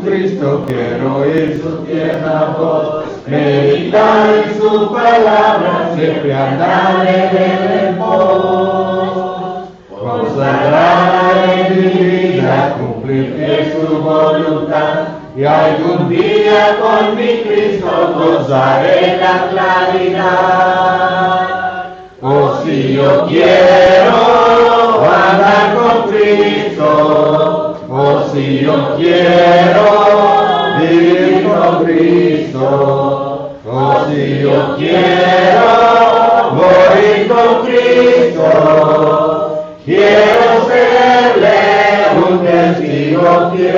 Cristo, quiero oír su tierna voz, meditar en su palabra, siempre andar en el pos. Consagrar en mi vida, cumplir fiel su voluntad, y algún día con mi Cristo gozaré la claridad. Oh, si yo quiero andar con Cristo, oh, si yo quiero vivir con Cristo, oh, si yo quiero morir con Cristo, quiero serle un testigo fiel.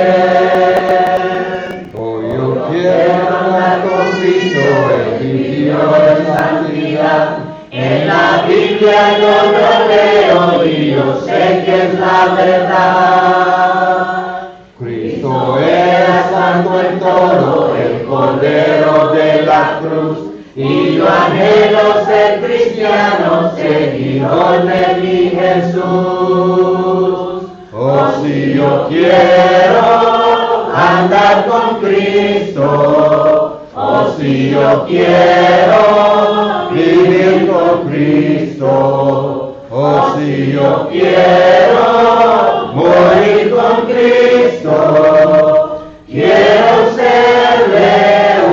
Oh, yo quiero andar con Cristo, Él vivió en santidad. En la Biblia yo lo leo y yo sé que es la verdad. Cristo era santo en todo, el Cordero de la cruz, y yo anhelo ser cristiano, seguidor de mi Jesús. Oh, si yo quiero andar con Cristo, oh, si yo quiero vivir con Cristo, oh, si yo quiero morir con Cristo, quiero serle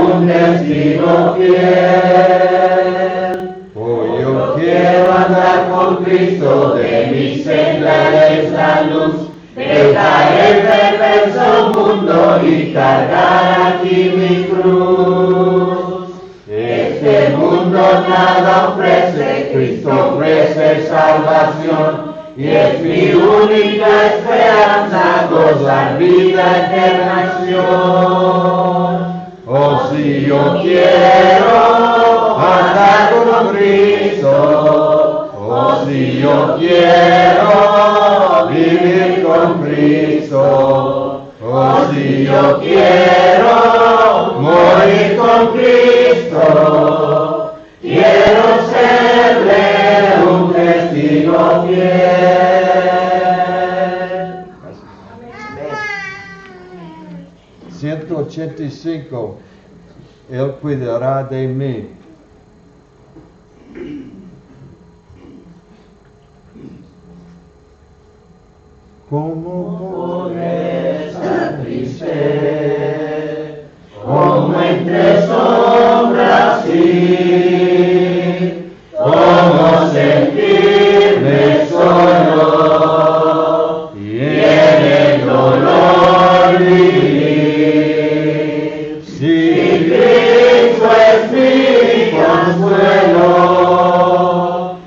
un testigo fiel. Oh, yo quiero andar con Cristo, de mi senda es la luz, dejar el perverso mundo y cargar aquí mi cruz. Este mundo nada ofrece, Cristo ofrece salvación, y es mi única esperanza gozar vida eternación. Oh, si yo quiero andar con Cristo, oh, si yo quiero vivir con Cristo, oh, si yo quiero morir con Cristo, quiero serle un testigo fiel. 185. Él cuidará de mí. ¿Cómo podré estar triste? ¿Cómo entre sombras ir? ¿Cómo sentirme solo y en el dolor vivir? Si Cristo es mi consuelo,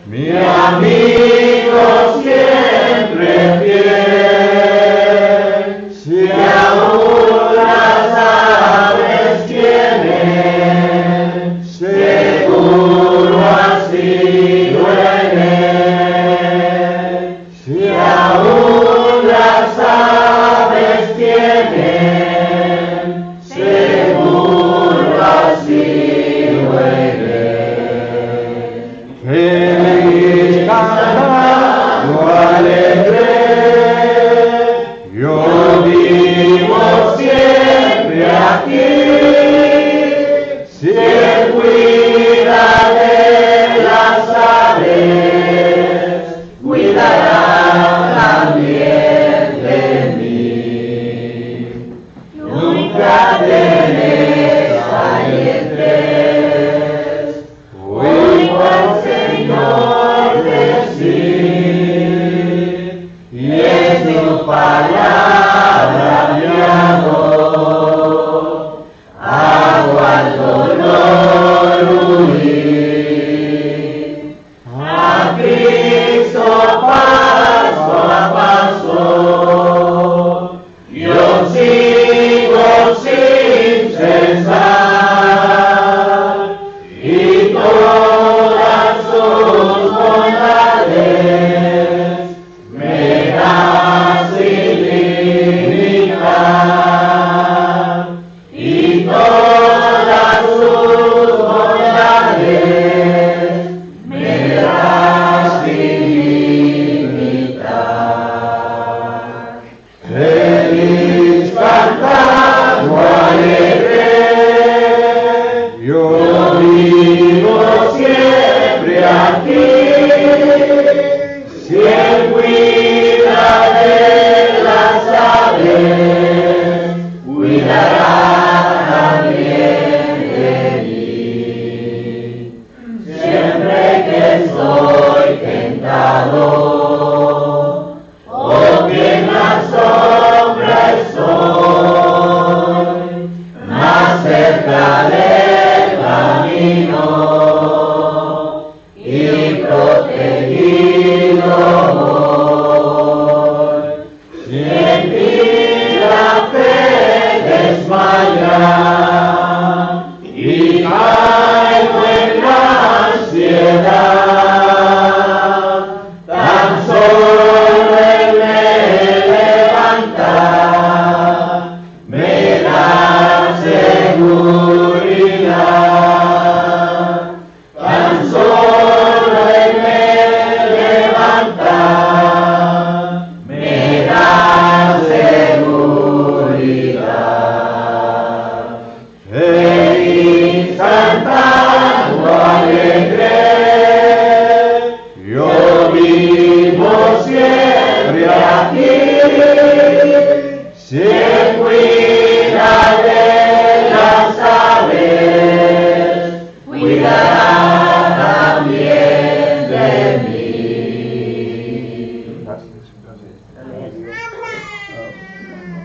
mi amigo siempre fiel, si aún las aves tienen, seguro así duele, si aún las aves tienen, seguro así duele. Feliz cantando alegre, yo vivo siempre aquí, si Él cuida de las aves, cuidará también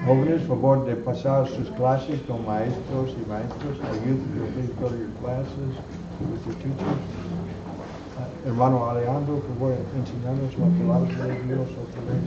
Jóvenes, favor de pasar sus clases con maestros y maestras. Youth, please go to your classes with your teachers. Hermano Alejandro, por favor, enseñarnos la palabra de Dios otra vez.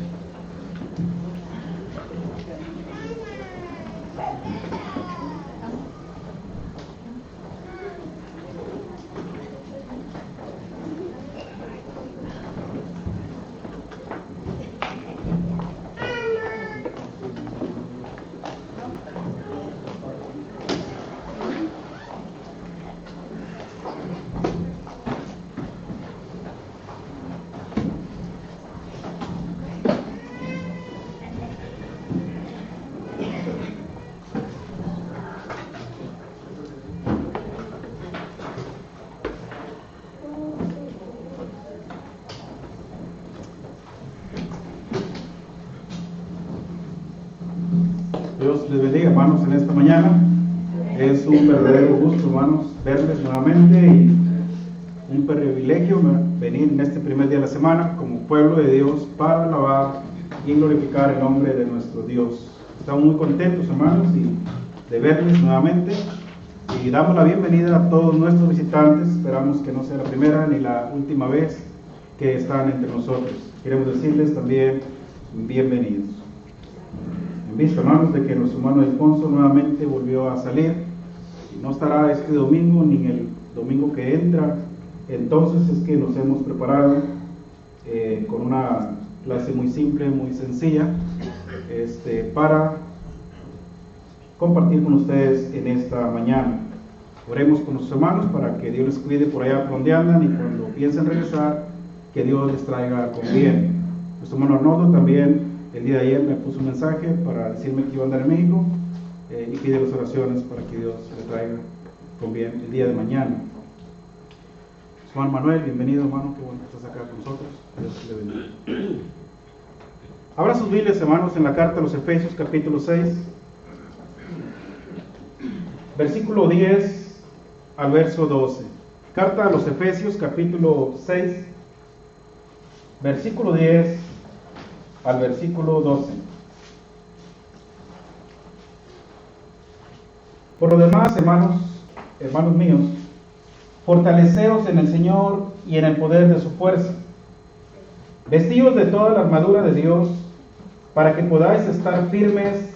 Dios les bendiga, hermanos, en esta mañana. Es un verdadero gusto, hermanos, verles nuevamente y un privilegio venir en este primer día de la semana como pueblo de Dios para alabar y glorificar el nombre de nuestro Dios. Estamos muy contentos, hermanos, de verles nuevamente y damos la bienvenida a todos nuestros visitantes. Esperamos que no sea la primera ni la última vez que están entre nosotros. Queremos decirles también bienvenidos. Visto, hermanos, de que nuestro hermano Alfonso nuevamente volvió a salir y no estará este domingo ni el domingo que entra. Entonces es que nos hemos preparado con una clase muy simple, muy sencilla, para compartir con ustedes en esta mañana. Oremos con nuestros hermanos para que Dios les cuide por allá por donde andan y cuando piensen regresar, que Dios les traiga con bien. Nuestro hermano Arnoldo también el día de ayer me puso un mensaje para decirme que iba a andar en México y pide las oraciones para que Dios le traiga con bien el día de mañana. Juan Manuel, bienvenido, hermano, qué bueno que estás acá con nosotros. Dios le bendiga. Abra sus Biblias, hermanos, en la carta a los Efesios, capítulo 6, versículo 10 al verso 12. Carta a los Efesios, capítulo 6, versículo 10 al versículo 12. Por lo demás, hermanos míos, fortaleceos en el Señor y en el poder de su fuerza. Vestíos de toda la armadura de Dios, para que podáis estar firmes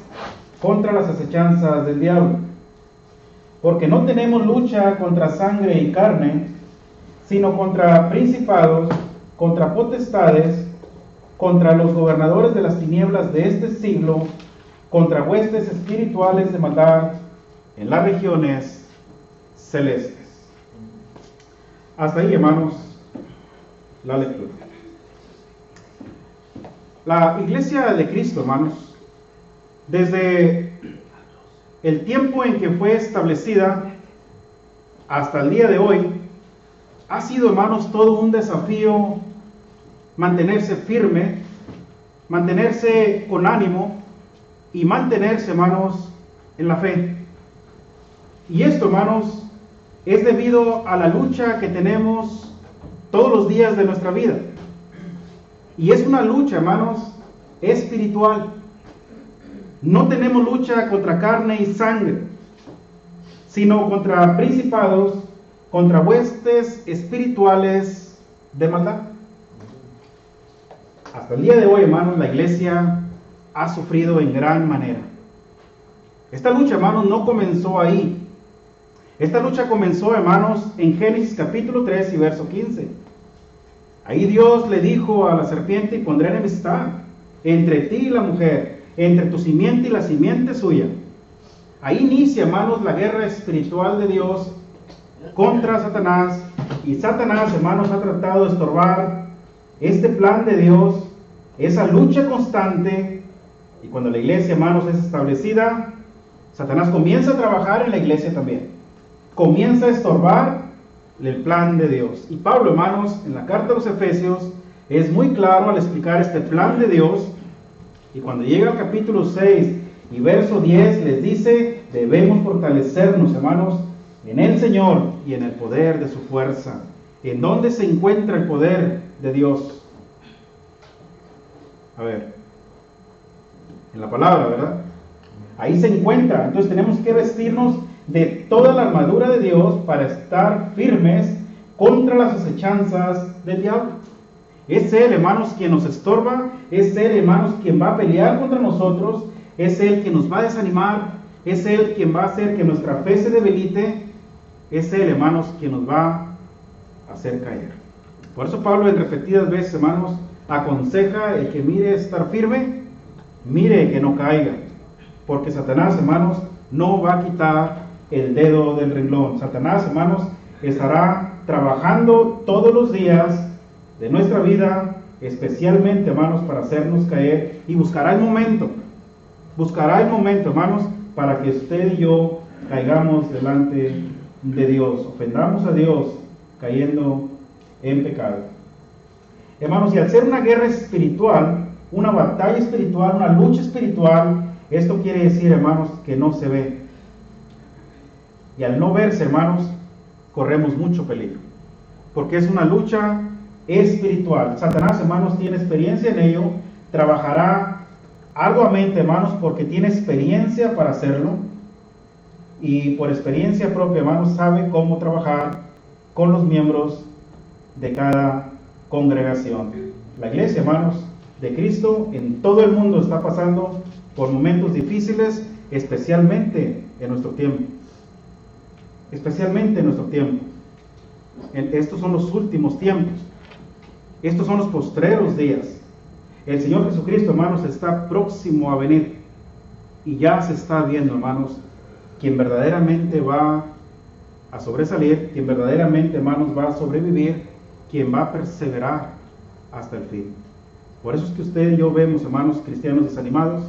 contra las acechanzas del diablo. Porque no tenemos lucha contra sangre y carne, sino contra principados, contra potestades, contra los gobernadores de las tinieblas de este siglo, contra huestes espirituales de maldad en las regiones celestes. Hasta ahí, hermanos, la lectura. La Iglesia de Cristo, hermanos, desde el tiempo en que fue establecida hasta el día de hoy, ha sido, hermanos, todo un desafío mantenerse firme, mantenerse con ánimo y mantenerse, hermanos, en la fe. Y esto, hermanos, es debido a la lucha que tenemos todos los días de nuestra vida. Y es una lucha, hermanos, espiritual. No tenemos lucha contra carne y sangre, sino contra principados, contra huestes espirituales de maldad. Hasta el día de hoy, hermanos, la iglesia ha sufrido en gran manera. Esta lucha, hermanos, no comenzó ahí. Esta lucha comenzó, hermanos, en Génesis capítulo 3 y verso 15. Ahí Dios le dijo a la serpiente: y pondré enemistad entre ti y la mujer, entre tu simiente y la simiente suya. Ahí inicia, hermanos, la guerra espiritual de Dios contra Satanás. Y Satanás, hermanos, ha tratado de estorbar este plan de Dios, esa lucha constante. Y cuando la iglesia, hermanos, es establecida, Satanás comienza a trabajar en la iglesia también. Comienza a estorbar el plan de Dios. Y Pablo, hermanos, en la carta a los Efesios, es muy claro al explicar este plan de Dios. Y cuando llega al capítulo 6 y verso 10, les dice: debemos fortalecernos, hermanos, en el Señor y en el poder de su fuerza. ¿En dónde se encuentra el poder de Dios? A ver, en la palabra, ¿verdad? Ahí se encuentra. Entonces tenemos que vestirnos de toda la armadura de Dios para estar firmes contra las acechanzas del diablo. Es Él, hermanos, quien nos estorba. Es Él, hermanos, quien va a pelear contra nosotros. Es Él quien nos va a desanimar. Es Él quien va a hacer que nuestra fe se debilite. Es Él, hermanos, quien nos va a hacer caer. Por eso Pablo en repetidas veces, hermanos, aconseja el que mire estar firme, mire que no caiga. Porque Satanás, hermanos, no va a quitar el dedo del renglón. Satanás, hermanos, estará trabajando todos los días de nuestra vida, especialmente, hermanos, para hacernos caer, y buscará el momento, hermanos, para que usted y yo caigamos delante de Dios, ofendamos a Dios cayendo en pecado. Hermanos, y al ser una guerra espiritual, una batalla espiritual, una lucha espiritual, esto quiere decir, hermanos, que no se ve. Y al no verse, hermanos, corremos mucho peligro, porque es una lucha espiritual. Satanás, hermanos, tiene experiencia en ello, trabajará arduamente, hermanos, porque tiene experiencia para hacerlo, y por experiencia propia, hermanos, sabe cómo trabajar con los miembros de cada congregación. La iglesia, hermanos, de Cristo en todo el mundo está pasando por momentos difíciles, especialmente en nuestro tiempo. Estos son los últimos tiempos. Estos son los postreros días. El Señor Jesucristo, hermanos, está próximo a venir. Y ya se está viendo, hermanos, quien verdaderamente va a sobresalir, quien verdaderamente, hermanos, va a sobrevivir, quien va a perseverar hasta el fin. Por eso es que usted y yo vemos, hermanos, cristianos desanimados,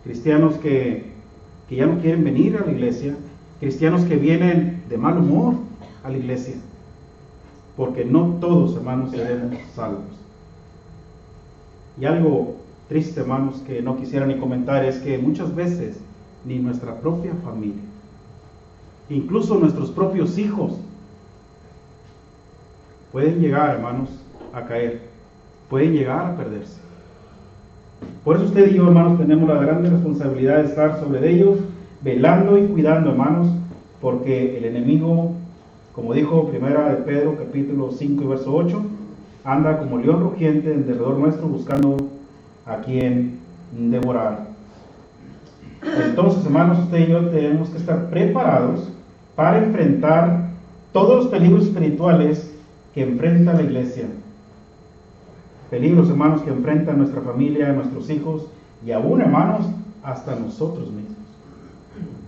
cristianos que ya no quieren venir a la iglesia, cristianos que vienen de mal humor a la iglesia, porque no todos, hermanos, seremos salvos. Y algo triste, hermanos, que no quisiera ni comentar, es que muchas veces ni nuestra propia familia, incluso nuestros propios hijos, pueden llegar, hermanos, a caer, pueden llegar a perderse. Por eso usted y yo, hermanos, tenemos la grande responsabilidad de estar sobre ellos, velando y cuidando, hermanos, porque el enemigo, como dijo Primera de Pedro, capítulo 5 y verso 8, anda como león rugiente en derredor nuestro, buscando a quien devorar. Entonces, hermanos, usted y yo tenemos que estar preparados para enfrentar todos los peligros espirituales que enfrenta la iglesia. Peligros, hermanos, que enfrentan nuestra familia, nuestros hijos y aún, hermanos, hasta nosotros mismos.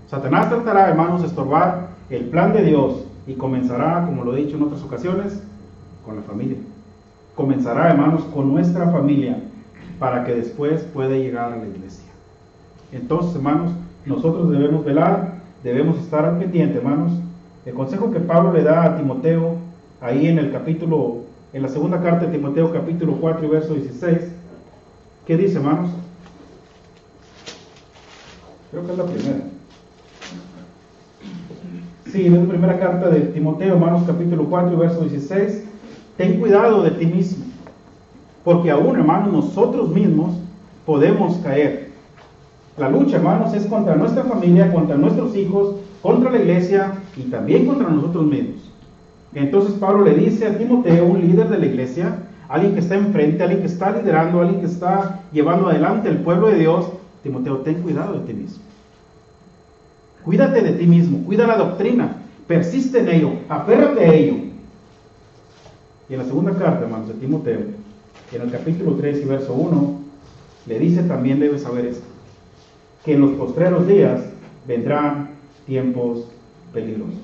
Satanás tratará, hermanos, de estorbar el plan de Dios y comenzará, como lo he dicho en otras ocasiones, con la familia. Comenzará, hermanos, con nuestra familia para que después pueda llegar a la iglesia. Entonces, hermanos, nosotros debemos velar, debemos estar al pendiente, hermanos. El consejo que Pablo le da a Timoteo, ahí en la segunda carta de Timoteo, capítulo 4 y verso 16, ¿qué dice, hermanos? Creo que es la primera. Sí, es la primera carta de Timoteo, hermanos, capítulo 4 y verso 16. Ten cuidado de ti mismo, porque aún, hermanos, nosotros mismos podemos caer. La lucha, hermanos, es contra nuestra familia, contra nuestros hijos, contra la iglesia y también contra nosotros mismos. Entonces Pablo le dice a Timoteo, un líder de la iglesia, alguien que está enfrente, alguien que está liderando, alguien que está llevando adelante el pueblo de Dios: Timoteo, ten cuidado de ti mismo. Cuídate de ti mismo, cuida la doctrina, persiste en ello, aférrate a ello. Y en la segunda carta, hermanos, de Timoteo, en el capítulo 3 y verso 1, le dice también, debes saber esto, que en los postreros días vendrán tiempos peligrosos.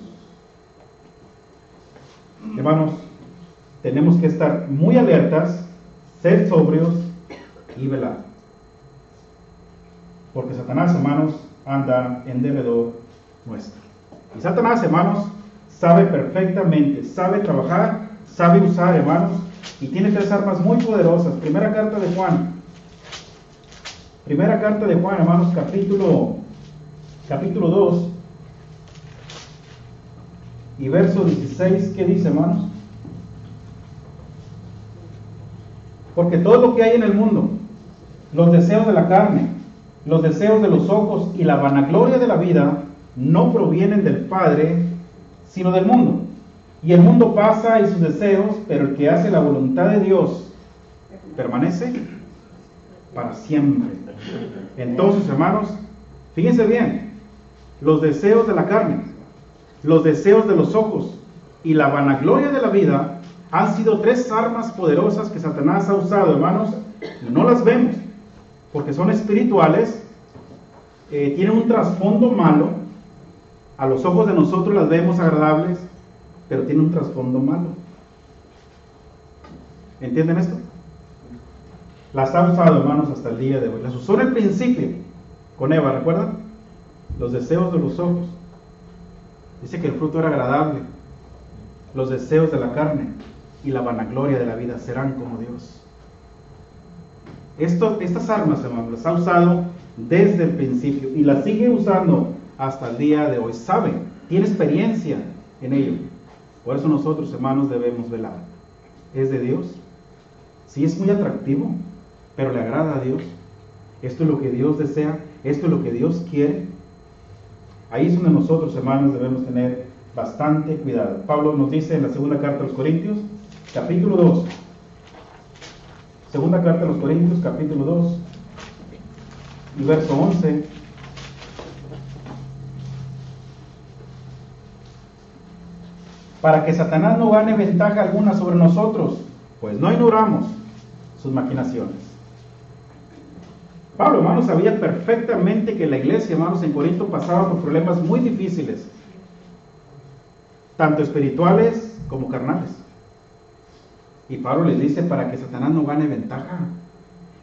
Hermanos, tenemos que estar muy alertas, ser sobrios y velar. Porque Satanás, hermanos, anda en derredor nuestro. Y Satanás, hermanos, sabe perfectamente, sabe trabajar, sabe usar, hermanos, y tiene tres armas muy poderosas. Primera carta de Juan, hermanos, capítulo 2 y verso 16, ¿qué dice, hermanos? Porque todo lo que hay en el mundo, los deseos de la carne, los deseos de los ojos y la vanagloria de la vida no provienen del Padre, sino del mundo. Y el mundo pasa y sus deseos, pero el que hace la voluntad de Dios permanece para siempre. Entonces, hermanos, fíjense bien, los deseos de la carne, los deseos de los ojos y la vanagloria de la vida han sido tres armas poderosas que Satanás ha usado, hermanos, y no las vemos, porque son espirituales, tienen un trasfondo malo. A los ojos de nosotros las vemos agradables, pero tienen un trasfondo malo. ¿Entienden esto? Las ha usado, hermanos, hasta el día de hoy. Las usó en el principio con Eva, ¿recuerdan? Los deseos de los ojos. Dice que el fruto era agradable. Los deseos de la carne y la vanagloria de la vida serán como Dios. Estas armas, hermanos, las ha usado desde el principio y las sigue usando hasta el día de hoy. Sabe, tiene experiencia en ello. Por eso nosotros, hermanos, debemos velar. ¿Es de Dios? Sí, es muy atractivo, pero le agrada a Dios. Esto es lo que Dios desea, esto es lo que Dios quiere. Ahí es donde nosotros, hermanos, debemos tener bastante cuidado. Pablo nos dice en la segunda carta a los Corintios, capítulo 2. Segunda carta a los Corintios, capítulo 2, y verso 11. Para que Satanás no gane ventaja alguna sobre nosotros, pues no ignoramos sus maquinaciones. Pablo, hermanos, sabía perfectamente que la iglesia, hermanos, en Corinto pasaba por problemas muy difíciles, tanto espirituales como carnales. Y Pablo les dice, para que Satanás no gane ventaja,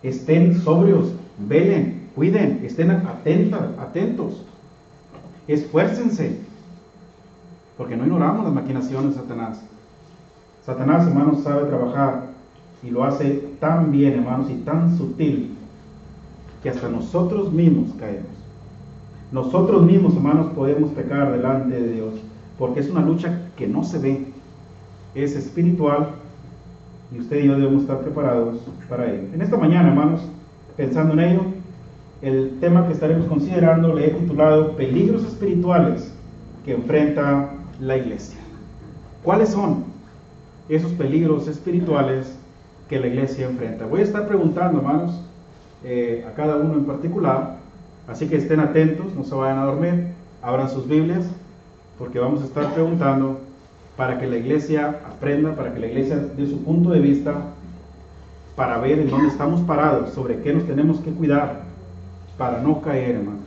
estén sobrios, velen, cuiden, estén atentos, esfuércense, porque no ignoramos las maquinaciones de Satanás. Satanás, hermanos, sabe trabajar y lo hace tan bien, hermanos, y tan sutil, que hasta nosotros mismos caemos. Nosotros mismos, hermanos, podemos pecar delante de Dios, porque es una lucha que no se ve, es espiritual, y usted y yo debemos estar preparados para ello. En esta mañana, hermanos, pensando en ello, el tema que estaremos considerando le he titulado Peligros espirituales que enfrenta la iglesia. ¿Cuáles son esos peligros espirituales que la iglesia enfrenta? Voy a estar preguntando, hermanos, a cada uno en particular, así que estén atentos, no se vayan a dormir, abran sus Biblias, porque vamos a estar preguntando para que la iglesia aprenda, para que la iglesia dé su punto de vista, para ver en dónde estamos parados, sobre qué nos tenemos que cuidar, para no caer, hermanos,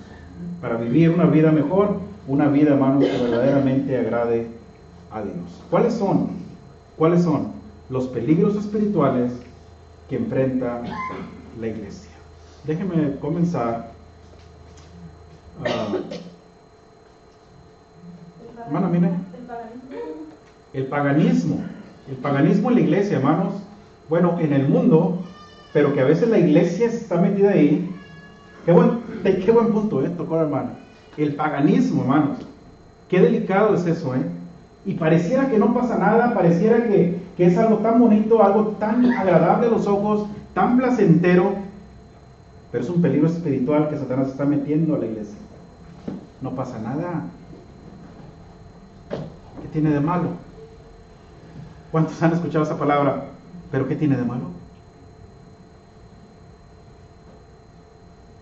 para vivir una vida mejor, una vida, hermanos, que verdaderamente agrade a Dios. ¿Cuáles son los peligros espirituales que enfrenta la iglesia? Déjenme comenzar. Hermana, miren. El paganismo en la iglesia, hermanos. Bueno, en el mundo, pero que a veces la iglesia está metida ahí. Qué buen punto, tocó la hermana. El paganismo, hermanos. Qué delicado es eso, Y pareciera que no pasa nada, pareciera que es algo tan bonito, algo tan agradable a los ojos, tan placentero, pero es un peligro espiritual que Satanás está metiendo a la iglesia. No pasa nada. ¿Qué tiene de malo? ¿Cuántos han escuchado esa palabra? ¿Pero qué tiene de malo?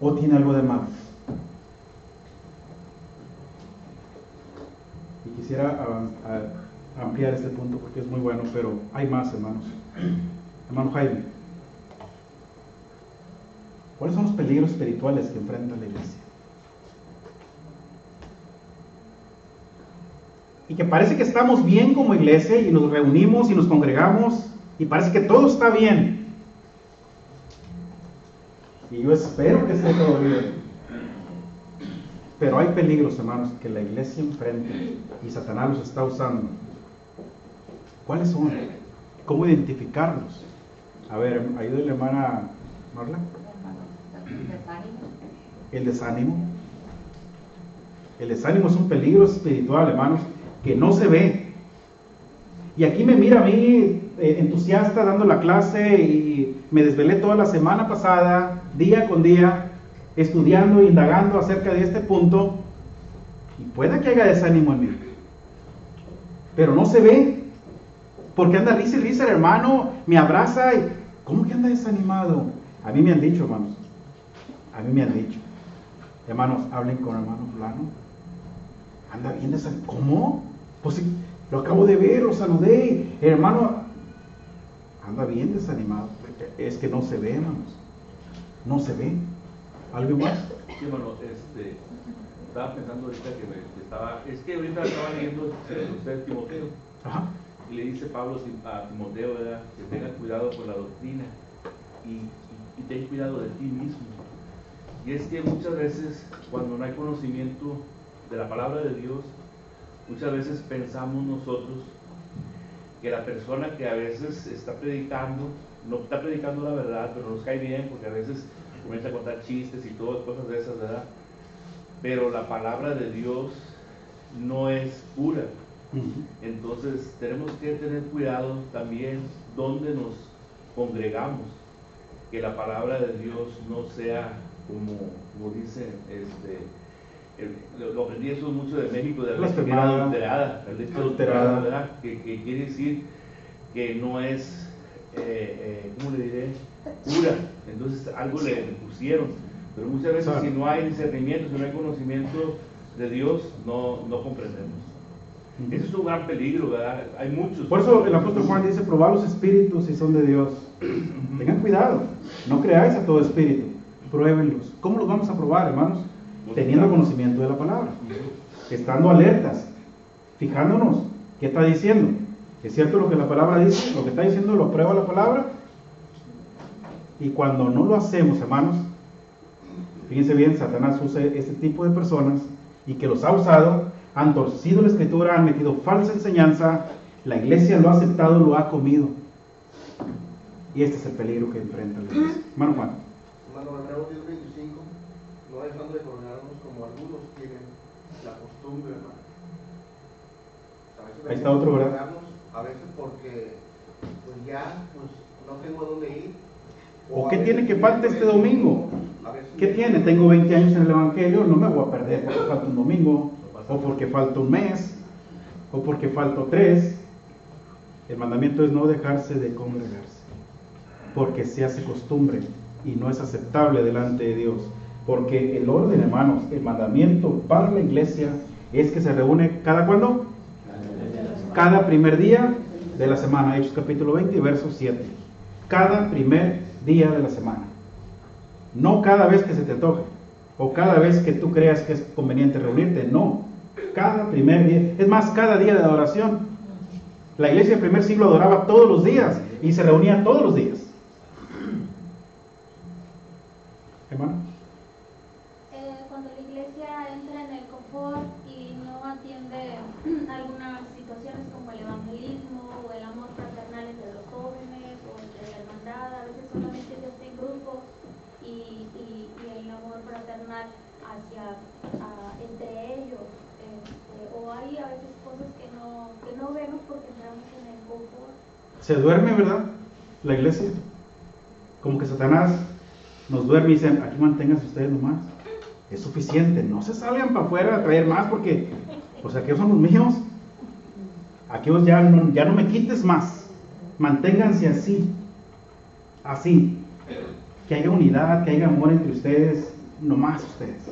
¿O tiene algo de malo? Y quisiera ampliar este punto porque es muy bueno, pero hay más, hermanos. Hermano Jaime, ¿cuáles son los peligros espirituales que enfrenta la iglesia? Y que parece que estamos bien como iglesia y nos reunimos y nos congregamos y parece que todo está bien. Y yo espero que esté todo bien. Pero hay peligros, hermanos, que la iglesia enfrenta y Satanás los está usando. ¿Cuáles son? ¿Cómo identificarlos? A ver, ayúdale, hermana Marla. El desánimo. El desánimo es un peligro espiritual, hermanos, que no se ve. Y aquí me mira a mí entusiasta dando la clase y me desvelé toda la semana pasada, día con día, estudiando e indagando acerca de este punto. Y puede que haya desánimo en mí, pero no se ve, porque anda risa y risa el hermano, me abraza y ¿cómo que anda desanimado? A mí me han dicho, hermanos, a mí me han dicho, hermanos, hablen con hermano fulano, anda bien desanimado. ¿Cómo? Pues sí, lo acabo de ver, lo saludé, el hermano anda bien desanimado. Es que no se ve, hermanos, no se ve. ¿Algo más? Sí, hermano, estaba pensando ahorita es que ahorita estaba leyendo usted Timoteo. Ajá. Y le dice Pablo a Timoteo, ¿verdad?, que tenga cuidado con la doctrina y ten cuidado de ti mismo. Y es que muchas veces, cuando no hay conocimiento de la palabra de Dios, muchas veces pensamos nosotros que la persona que a veces está predicando, no está predicando la verdad, pero nos cae bien, porque a veces comienza a contar chistes y todas cosas de esas, ¿verdad? Pero la palabra de Dios no es pura. Entonces tenemos que tener cuidado también donde nos congregamos, que la palabra de Dios no sea como dice, lo aprendí eso mucho de México, de la leche que era adulterada, la leche adulterada, ¿verdad? Que quiere decir que no es, ¿cómo le diré?, pura. Entonces algo le pusieron, pero muchas veces si no hay discernimiento, si no hay conocimiento de Dios, no comprendemos. Eso es un gran peligro, ¿verdad? Hay muchos. Por eso el apóstol Juan dice: probad los espíritus si son de Dios. Tengan cuidado, no creáis a todo espíritu, pruébenlos. ¿Cómo los vamos a probar, hermanos? Teniendo conocimiento de la palabra, estando alertas, fijándonos qué está diciendo. ¿Es cierto lo que la palabra dice? Lo que está diciendo lo prueba la palabra. Y cuando no lo hacemos, hermanos, fíjense bien, Satanás usa este tipo de personas y que los ha usado, han torcido la escritura, han metido falsa enseñanza, la iglesia lo ha aceptado, lo ha comido. Y este es el peligro que enfrenta la iglesia. Hermano Juan. Hermano, Hebreos 10:25, no dejando de coronarnos como algunos tienen la costumbre, hermano. Ahí está otro, ¿verdad? A veces porque pues ya pues no tengo a dónde ir. ¿O qué tiene que falta este domingo? ¿Qué tiene? Tengo 20 años en el Evangelio, no me voy a perder porque falta un domingo, o porque falta un mes, o porque falta 3. El mandamiento es no dejarse de congregarse, porque se hace costumbre y no es aceptable delante de Dios. Porque el orden, hermanos, el mandamiento para la iglesia es que se reúne ¿cada cuándo? Cada primer día de la semana. Hechos capítulo 20, verso 7. Cada primer día de la semana. No cada vez que se te antoje, o cada vez que tú creas que es conveniente reunirte, no. Cada primer día, es más, cada día de adoración. La iglesia del primer siglo adoraba todos los días y se reunía todos los días. Hermano. Cuando la iglesia entra en el confort y no atiende algunas situaciones como el evangelismo o el amor fraternal entre los jóvenes o entre la hermandad, a veces solamente ya está en grupo y el amor fraternal entre ellos, o hay a veces cosas que no vemos porque entramos en el confort. Se duerme, ¿verdad? La iglesia. Como que Satanás nos duerme y dicen: aquí manténganse ustedes nomás. Es suficiente, no se salgan para afuera a traer más porque pues aquellos son los míos. Aquellos ya no me quites más. Manténganse así. Así. Que haya unidad, que haya amor entre ustedes, nomás ustedes.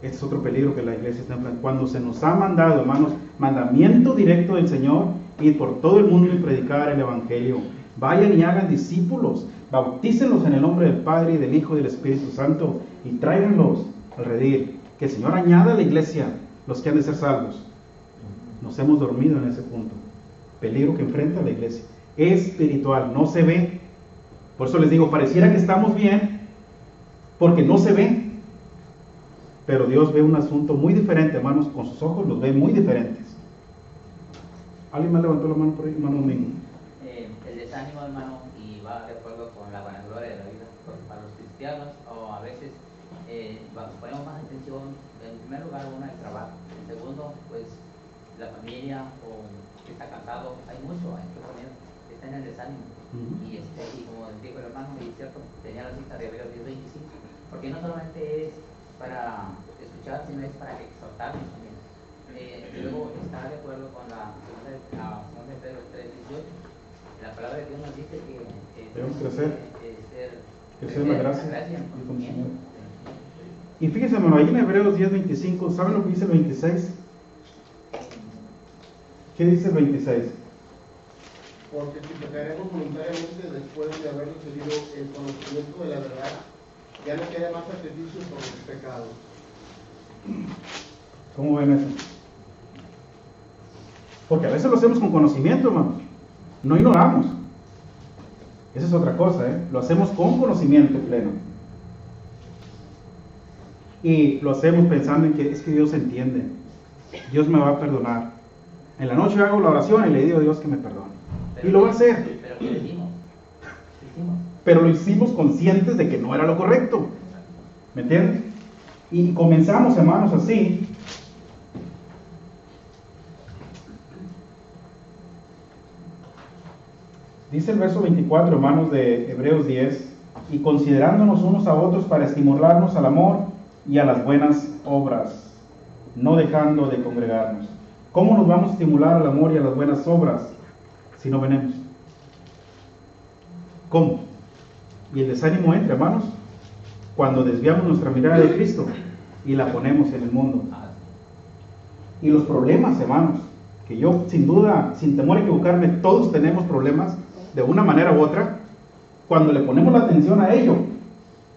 Este es otro peligro que la iglesia está enfrentando. Cuando se nos ha mandado, hermanos, mandamiento directo del Señor, ir por todo el mundo y predicar el evangelio. Vayan y hagan discípulos, bautícenlos en el nombre del Padre y del Hijo y del Espíritu Santo y tráiganlos al redil. Que el Señor añada a la iglesia los que han de ser salvos. Nos hemos dormido en ese punto. Peligro que enfrenta la iglesia. Espiritual, no se ve. Por eso les digo, pareciera que estamos bien, porque no se ve. Pero Dios ve un asunto muy diferente, hermanos, con sus ojos los ve muy diferentes. ¿Alguien más levantó la mano por ahí, hermano Domingo? El desánimo, hermano, y va de acuerdo con la vanagloria de la vida. Para los cristianos, o a veces ponemos más atención, en primer lugar, el trabajo. En segundo, pues la familia o que está cansado, hay mucho, hay que poner, está en el desánimo. Y como dijo el hermano, y es cierto, tenía la cita de Hebreos 10:25, porque no solamente es para escuchar, sino es para exhortarnos también. Luego está de acuerdo con la segunda de Pedro 3:18. La palabra de Dios nos dice que debemos crecer en la gracia y en conocimiento. Y fíjense, hermano, ahí en Hebreos 10:25, ¿saben lo que dice el 26? ¿Qué dice el 26? Porque si pecaremos voluntariamente después de haber recibido el conocimiento de la verdad, ya no queda más sacrificio por los pecados. ¿Cómo ven eso? Porque a veces lo hacemos con conocimiento, hermano. No ignoramos. Esa es otra cosa, ¿eh? Lo hacemos con conocimiento pleno. Y lo hacemos pensando en que es que Dios entiende. Dios me va a perdonar. En la noche hago la oración y le digo a Dios que me perdone. Y lo va a hacer. Pero ¿qué hicimos? Pero lo hicimos conscientes de que no era lo correcto. ¿Me entienden? Y comenzamos, hermanos, así. Dice el verso 24, hermanos, de Hebreos 10, y considerándonos unos a otros para estimularnos al amor y a las buenas obras, no dejando de congregarnos. ¿Cómo nos vamos a estimular al amor y a las buenas obras si no venimos? ¿Cómo? Y el desánimo entra, hermanos, cuando desviamos nuestra mirada de Cristo y la ponemos en el mundo. Y los problemas, hermanos, que yo sin duda, sin temor a equivocarme, todos tenemos problemas de una manera u otra. Cuando le ponemos la atención a ello,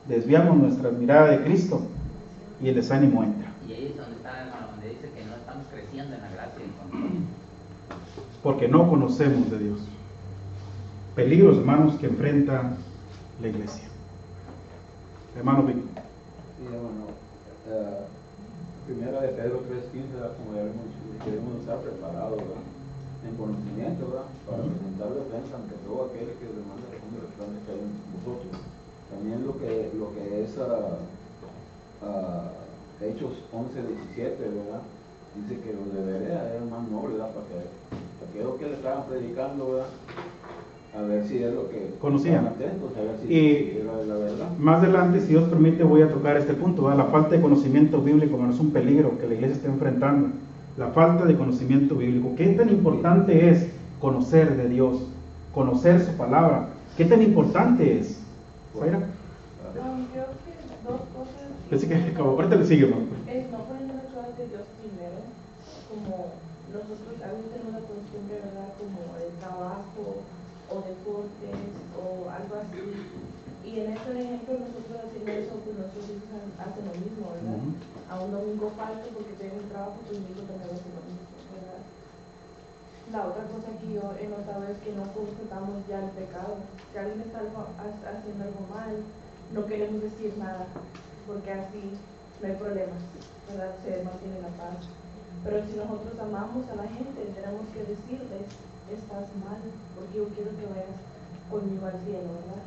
desviamos nuestra mirada de Cristo y el desánimo entra. Y ahí es donde está, hermano, donde dice que no estamos creciendo en la gracia y porque no conocemos de Dios. Peligros, hermanos, que enfrenta la iglesia. Hermano Víctor. Sí, hermano. Primera de Pedro 3:15, como ya hemos dicho, queremos estar preparados, ¿verdad? En conocimiento, ¿verdad? Para presentar defensa ante todo aquel que demanda responder los planes que hay en vosotros. También lo que es Hechos 11:17, ¿verdad? Dice que los de Berea eran más nobles, ¿verdad? Para que lo que le estaban predicando, ¿verdad? A ver si es lo que conocían. Atentos, a ver si era la verdad. Más adelante, si Dios permite, voy a tocar este punto, ¿verdad? La falta de conocimiento bíblico no es un peligro que la iglesia está enfrentando. La falta de conocimiento bíblico. ¿Qué tan importante es conocer de Dios? Conocer su palabra. ¿Qué tan importante es? ¿Zaira? Creo que dos cosas. Pensé que acabó. Ahorita le sigue, ¿no? Es no poner las cosas de Dios primero, como nosotros a veces tenemos la costumbre, ¿verdad? Como el trabajo o deportes o algo así. Y en este ejemplo nosotros haciendo eso, pues nuestros hijos hacen lo mismo, ¿verdad? A un domingo falto porque tengo un trabajo, pues mi hijo también hace lo mismo, ¿verdad? La otra cosa que yo he notado es que no confrontamos ya el pecado. Si alguien está haciendo algo mal, no queremos decir nada, porque así no hay problemas, ¿verdad? Se mantiene la paz. Pero si nosotros amamos a la gente, tenemos que decirles, estás mal, porque yo quiero que vayas conmigo al cielo, ¿verdad?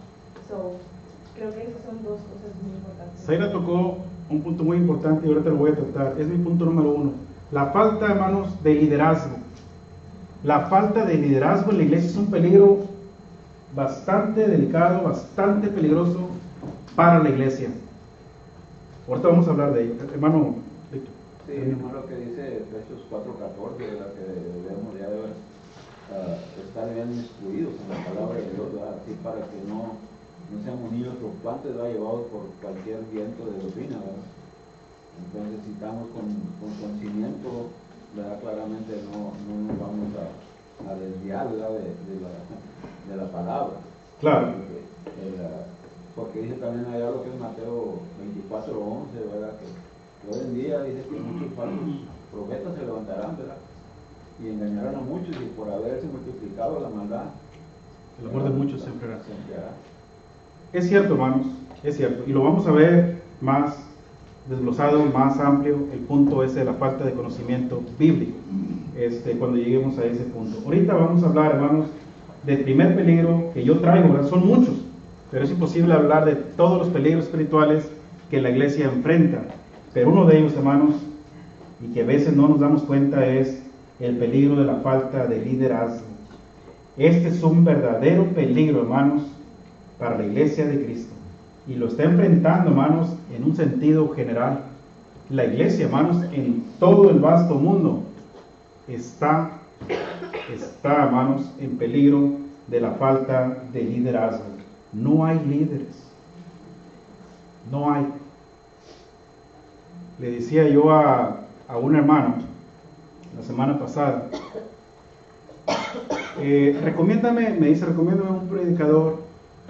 Creo que esas son dos cosas muy importantes. Zaira tocó un punto muy importante y ahora te lo voy a tratar. Es mi punto número 1. La falta, hermanos, de liderazgo. La falta de liderazgo en la iglesia es un peligro bastante delicado, bastante peligroso para la iglesia. Ahorita vamos a hablar de ello. Hermano Víctor. Sí, hermano, lo que dice Efesios 4:14, ¿verdad? Que debemos ya estar bien instruidos en la palabra de Dios, ¿verdad? Así para que no seamos niños fluctuantes, ¿verdad? Llevados por cualquier viento de doctrina, ¿verdad? Entonces, si estamos con conocimiento, ¿verdad? Claramente no nos vamos a desviar, ¿verdad? de la palabra. Claro. Porque dice también allá lo que es Mateo 24:11, ¿verdad? Que hoy en día dice que muchos falsos profetas se levantarán, ¿verdad? Y engañarán a muchos, y por haberse multiplicado la maldad, el amor de muchos se enfriará. enfriará. Es cierto, hermanos, es cierto. Y lo vamos a ver más desglosado, más amplio, el punto ese de la falta de conocimiento bíblico, cuando lleguemos a ese punto. Ahorita vamos a hablar, hermanos, del primer peligro que yo traigo, ¿verdad? Son muchos, pero es imposible hablar de todos los peligros espirituales que la iglesia enfrenta. Pero uno de ellos, hermanos, y que a veces no nos damos cuenta, es el peligro de la falta de liderazgo. Este es un verdadero peligro, hermanos, para la iglesia de Cristo. Y lo está enfrentando, hermanos, en un sentido general. La iglesia, hermanos, en todo el vasto mundo está, hermanos, en peligro de la falta de liderazgo. No hay líderes. No hay. Le decía yo a un hermano la semana pasada, recomiéndame un predicador,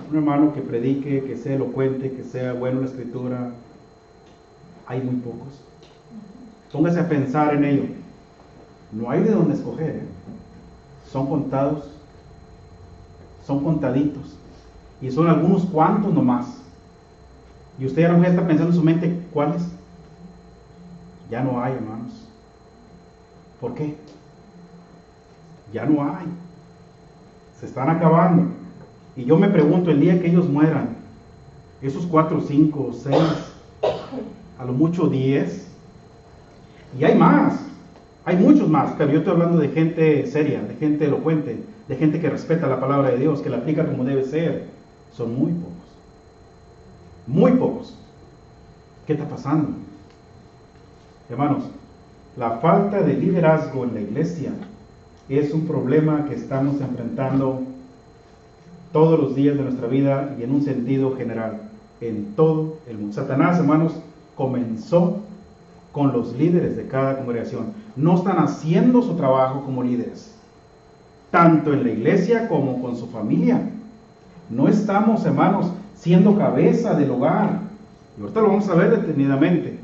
un hermano que predique, que sea elocuente, que sea bueno en la escritura. Hay muy pocos. Póngase a pensar en ello. No hay de dónde escoger, ¿eh? Son contados, son contaditos, y son algunos cuantos nomás. Y usted ya no está pensando en su mente, ¿cuáles? Ya no hay, hermanos. ¿Por qué? Ya no hay. Se están acabando. Y yo me pregunto, el día que ellos mueran, esos 4, 5, 6, a lo mucho 10, y hay más, hay muchos más, pero yo estoy hablando de gente seria, de gente elocuente, de gente que respeta la palabra de Dios, que la aplica como debe ser. Son muy pocos. Muy pocos. ¿Qué está pasando? Hermanos, la falta de liderazgo en la iglesia es un problema que estamos enfrentando todos los días de nuestra vida y en un sentido general, en todo el mundo. Satanás, hermanos, comenzó con los líderes de cada congregación. No están haciendo su trabajo como líderes, tanto en la iglesia como con su familia. No estamos, hermanos, siendo cabeza del hogar. Y ahorita lo vamos a ver detenidamente.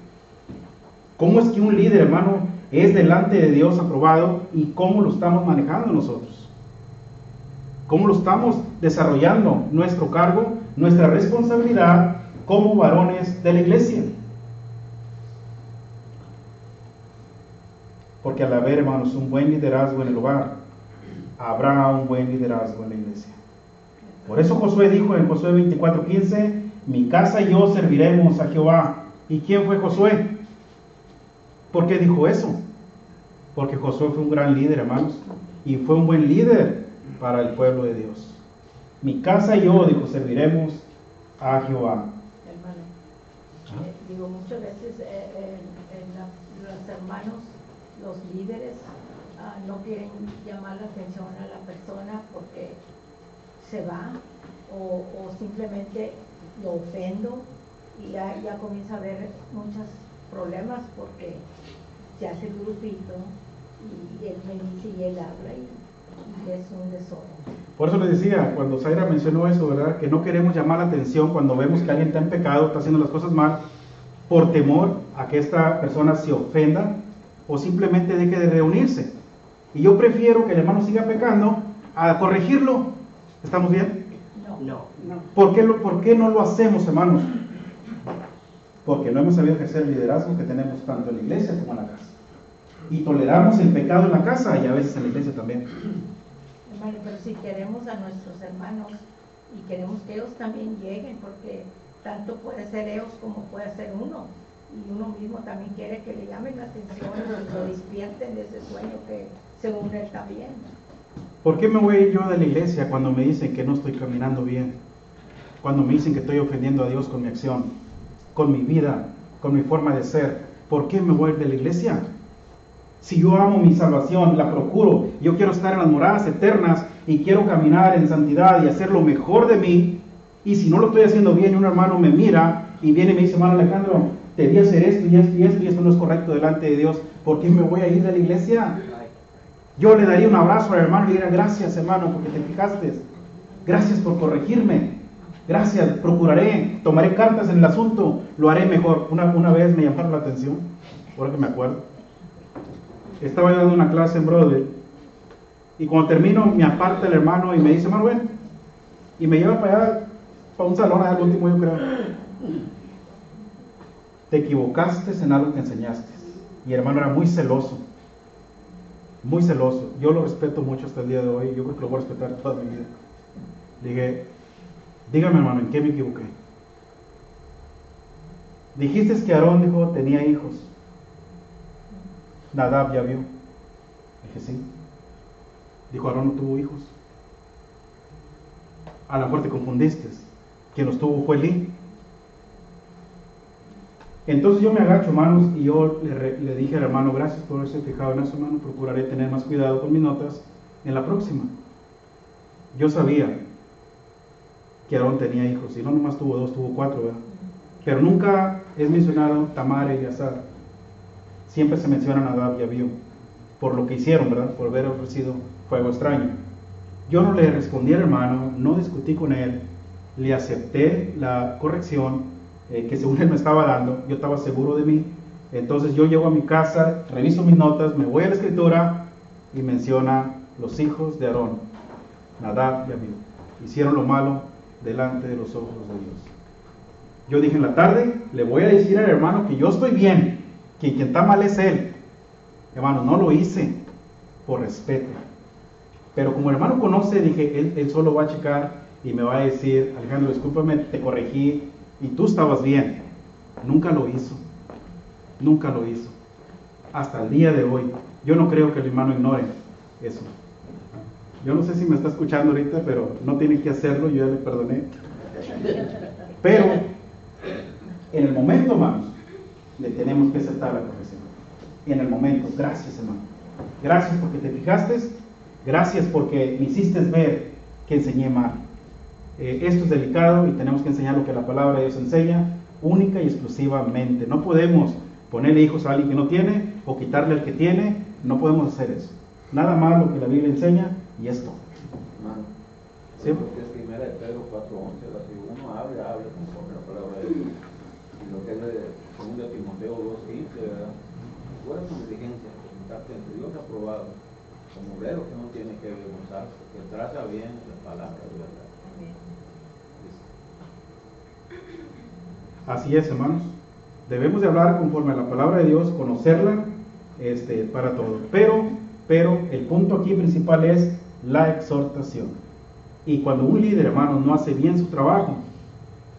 ¿Cómo es que un líder, hermano, es delante de Dios aprobado y cómo lo estamos manejando nosotros? ¿Cómo lo estamos desarrollando nuestro cargo, nuestra responsabilidad como varones de la iglesia? Porque al haber, hermanos, un buen liderazgo en el hogar, habrá un buen liderazgo en la iglesia. Por eso Josué dijo en Josué 24:15, mi casa y yo serviremos a Jehová. ¿Y quién fue Josué? ¿Por qué dijo eso? Porque Josué fue un gran líder, hermanos, y fue un buen líder para el pueblo de Dios. Mi casa y yo, dijo, serviremos a Jehová. Digo, muchas veces los hermanos, los líderes, no quieren llamar la atención a la persona porque se va o simplemente lo ofendo y ya comienza a haber muchos problemas porque se hace el grupito y él me dice y él habla y es un desorden. Por eso les decía, cuando Zaira mencionó eso, ¿verdad? Que no queremos llamar la atención cuando vemos que alguien está en pecado, está haciendo las cosas mal, por temor a que esta persona se ofenda o simplemente deje de reunirse. Y yo prefiero que el hermano siga pecando a corregirlo. ¿Estamos bien? No. ¿Por qué no lo hacemos, hermanos? Porque no hemos sabido ejercer el liderazgo que tenemos tanto en la iglesia como en la casa. Y toleramos el pecado en la casa y a veces en la iglesia también. Hermano, pero si queremos a nuestros hermanos y queremos que ellos también lleguen, porque tanto puede ser ellos como puede ser uno. Y uno mismo también quiere que le llamen la atención y lo despierten de ese sueño que según él está bien. ¿Por qué me voy a ir yo de la iglesia cuando me dicen que no estoy caminando bien? Cuando me dicen que estoy ofendiendo a Dios con mi acción, con mi vida, con mi forma de ser. ¿Por qué me voy a ir de la iglesia? Si yo amo mi salvación, la procuro, yo quiero estar en las moradas eternas y quiero caminar en santidad y hacer lo mejor de mí, y si no lo estoy haciendo bien y un hermano me mira y viene y me dice, hermano Alejandro, debí hacer esto y esto y esto y esto no es correcto delante de Dios, ¿por qué me voy a ir de la iglesia? Yo le daría un abrazo al hermano y le diría, gracias hermano porque te fijaste, gracias por corregirme, gracias, procuraré, tomaré cartas en el asunto, lo haré mejor. Una vez me llamaron la atención, ahora que me acuerdo, estaba yo dando una clase en Broadway y cuando termino me aparta el hermano y me dice, hermano, ven, y me lleva para allá, para un salón allá al último, yo creo. Te equivocaste en algo que enseñaste. Y el hermano era muy celoso. Muy celoso. Yo lo respeto mucho hasta el día de hoy. Yo creo que lo voy a respetar toda mi vida. Le dije, dígame hermano, ¿en qué me equivoqué? Dijiste que Aarón, dijo, tenía hijos. Nadab ya vio. Dije, sí. Dijo, Aarón no tuvo hijos. A lo mejor te confundiste. Quien los tuvo fue Elí. Entonces yo me agacho, hermanos, y yo le dije al hermano, gracias por haberse fijado en eso, hermano, procuraré tener más cuidado con mis notas en la próxima. Yo sabía que Aarón tenía hijos, y no nomás tuvo 2, tuvo 4, ¿verdad? Pero nunca es mencionado Tamar y Eleazar. Siempre se menciona Nadab y Abiú, por lo que hicieron, ¿verdad? Por haber ofrecido fuego extraño. Yo no le respondí al hermano, no discutí con él, le acepté la corrección que según él me estaba dando, yo estaba seguro de mí. Entonces yo llego a mi casa, reviso mis notas, me voy a la escritura y menciona los hijos de Aarón, Nadab y Abiú. Hicieron lo malo delante de los ojos de Dios. Yo dije en la tarde, le voy a decir al hermano que yo estoy bien, que quien está mal es él. Hermano, no lo hice por respeto. Pero como el hermano conoce, dije, él solo va a checar y me va a decir, Alejandro, discúlpame, te corregí y tú estabas bien. Nunca lo hizo. Nunca lo hizo. Hasta el día de hoy. Yo no creo que el hermano ignore eso. Yo no sé si me está escuchando ahorita, pero no tiene que hacerlo, yo ya le perdoné. Pero, en el momento, hermanos, le tenemos que aceptar la corrección. En el momento. Gracias, hermano. Gracias porque te fijaste. Gracias porque me hiciste ver que enseñé mal. Esto es delicado y tenemos que enseñar lo que la palabra de Dios enseña, única y exclusivamente. No podemos ponerle hijos a alguien que no tiene o quitarle al que tiene. No podemos hacer eso. Nada más lo que la Biblia enseña y es todo. ¿Sí? Porque es primera de Pedro 4:11, si uno habla conforme la palabra de Dios. Y lo que es de 2 Timoteo 2:15, ¿verdad? Fuera con diligencia, presentarte ante Dios aprobado, como obrero que no tiene que avergonzarse, que trata bien la palabra de verdad. Así es, hermanos. Debemos de hablar conforme a la palabra de Dios, conocerla para todo. Pero el punto aquí principal es la exhortación. Y cuando un líder, hermanos, no hace bien su trabajo,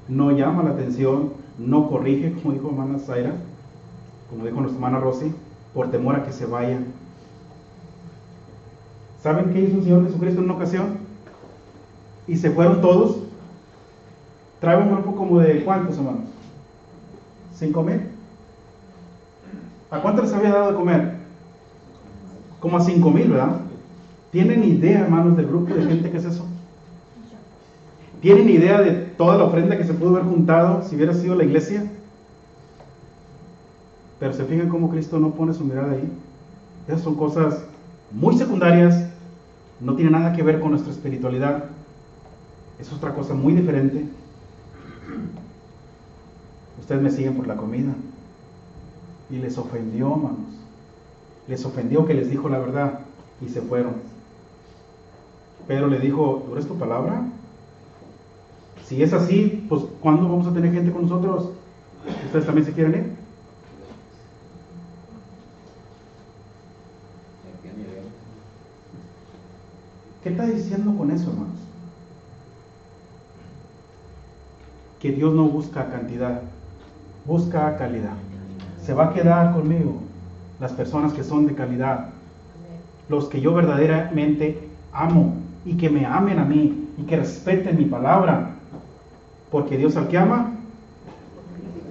no llama la atención, no corrige, como dijo hermana Zaira, como dijo nuestra hermana Rosy, por temor a que se vayan. ¿Saben qué hizo el Señor Jesucristo en una ocasión? Y se fueron todos. Trae un grupo como de ¿cuántos, hermanos? 5,000. ¿A cuánto les había dado de comer? Como a 5,000, ¿verdad? ¿Tienen idea, hermanos, del grupo de gente que es eso? ¿Tienen idea de toda la ofrenda que se pudo haber juntado si hubiera sido la iglesia? Pero se fijan cómo Cristo no pone su mirada ahí. Esas son cosas muy secundarias, no tiene nada que ver con nuestra espiritualidad. Es otra cosa muy diferente. Ustedes me siguen por la comida. Y les ofendió, hermanos. Les ofendió que les dijo la verdad y se fueron. Pedro le dijo, ¿dura es tu palabra? Si es así, pues ¿cuándo vamos a tener gente con nosotros? ¿Ustedes también se quieren ir? ¿Qué está diciendo con eso, hermanos? Que Dios no busca cantidad, busca calidad. Se va a quedar conmigo las personas que son de calidad, los que yo verdaderamente amo y que me amen a mí y que respeten mi palabra, porque Dios al que ama